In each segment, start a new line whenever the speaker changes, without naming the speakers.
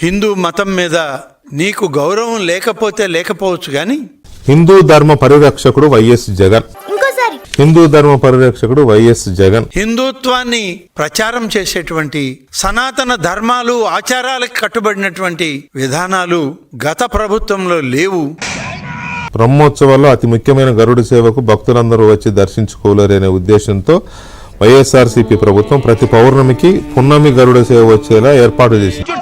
హిందూ మతం మీద నీకు గౌరవం లేకపోతే లేకపోవచ్చు గాని
హిందూ ధర్మ పరిరక్షకుడు వైఎస్ జగన్. హిందూ ధర్మ పరిరక్షకుడు వైఎస్ జగన్
హిందుత్వాన్ని ప్రచారం చేసేటువంటి సనాతన ధర్మాలు ఆచారాలకు కట్టుబడినటువంటి విధానాలు గత ప్రభుత్వంలో లేవు.
బ్రహ్మోత్సవాల్లో అతి ముఖ్యమైన గరుడ సేవకు భక్తులందరూ వచ్చి దర్శించుకోలేరనే ఉద్దేశంతో వైఎస్ఆర్సీపీ ప్రభుత్వం ప్రతి పౌర్ణమికి పున్నమి గరుడ సేవ వచ్చేలా ఏర్పాటు చేసింది.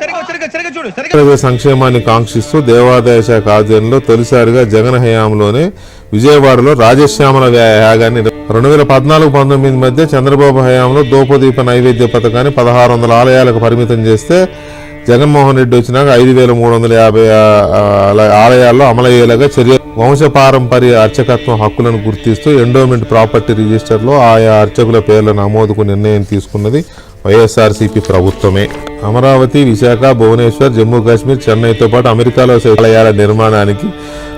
సంక్షేమాన్ని కాంక్షిస్తూ దేవాదాయ శాఖ ఆధ్వర్యంలో తొలిసారిగా జగన్ హయాంలోనే విజయవాడలో రాజశ్యామల యాగాన్ని 2014-19 మధ్య చంద్రబాబు హయాంలో దోపదీప నైవేద్య పథకాన్ని 1600 ఆలయాలకు పరిమితం చేస్తే జగన్మోహన్ రెడ్డి వచ్చినాక 5350 ఆలయాల్లో అమలయ్యేలాగా చర్య. వంశపారంపర్య అర్చకత్వం హక్కులను గుర్తిస్తూ ఎండోమెంట్ ప్రాపర్టీ రిజిస్టర్లో ఆయా అర్చకుల పేర్ల నమోదుకు నిర్ణయం తీసుకున్నది వైఎస్ఆర్సీపీ ప్రభుత్వమే. అమరావతి, విశాఖ, భువనేశ్వర్, జమ్మూ కాశ్మీర్, చెన్నైతో పాటు అమెరికాలో ఆలయాల నిర్మాణానికి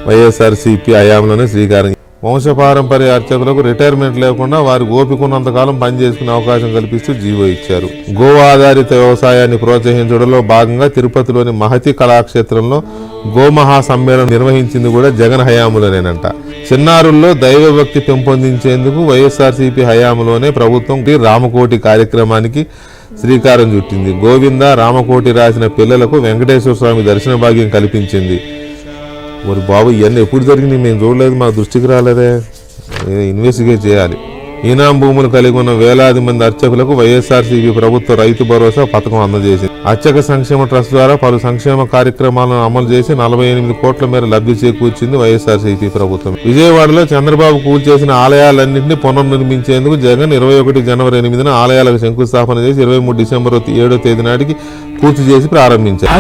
వైఎస్ఆర్సీపీ హయాంలోనే శ్రీకారం. వంశపారంపర్య అర్చకులకు రిటైర్మెంట్ లేకుండా వారి ఓపికన్నంతకాలం పనిచేసుకునే అవకాశం కల్పిస్తూ జీవో ఇచ్చారు. గో ఆధారిత వ్యవసాయాన్ని ప్రోత్సహించడంలో భాగంగా తిరుపతిలోని మహతి కళాక్షేత్రంలో గోమహా సమ్మేళనం నిర్వహించింది కూడా జగన్ హయాంలోనేనంట. చిన్నారుల్లో దైవభక్తి పెంపొందించేందుకు వైఎస్ఆర్సీపీ హయాంలోనే ప్రభుత్వం రామకోటి కార్యక్రమానికి శ్రీకారం చుట్టింది. గోవింద రామకోటి రాసిన పిల్లలకు వెంకటేశ్వర స్వామి దర్శన భాగ్యం కల్పించింది. మరి బాబు ఇవన్నీ ఎప్పుడు జరిగింది మేము చూడలేదు, మా దృష్టికి రాలేదే, ఇన్వెస్టిగేట్ చేయాలి. ఈనాం భూములు కలిగి ఉన్న వేలాది మంది అర్చకులకు వైఎస్ఆర్సీపీ ప్రభుత్వ రైతు భరోసా పథకం అందజేసింది. అర్చక సంక్షేమ ట్రస్ట్ ద్వారా పలు సంక్షేమ కార్యక్రమాలను అమలు చేసి 48 కోట్ల మేర లబ్ధి చేకూర్చింది వైఎస్ఆర్సీపీ ప్రభుత్వం. విజయవాడలో చంద్రబాబు కూల్చేసిన ఆలయాలన్నింటినీ పునర్నిర్మించేందుకు జగన్ 21 జనవరి 8న ఆలయాలకు శంకుస్థాపన చేసి 23 డిసెంబర్ 7వ తేదీ నాటికి పూర్తి చేసి ప్రారంభించారు.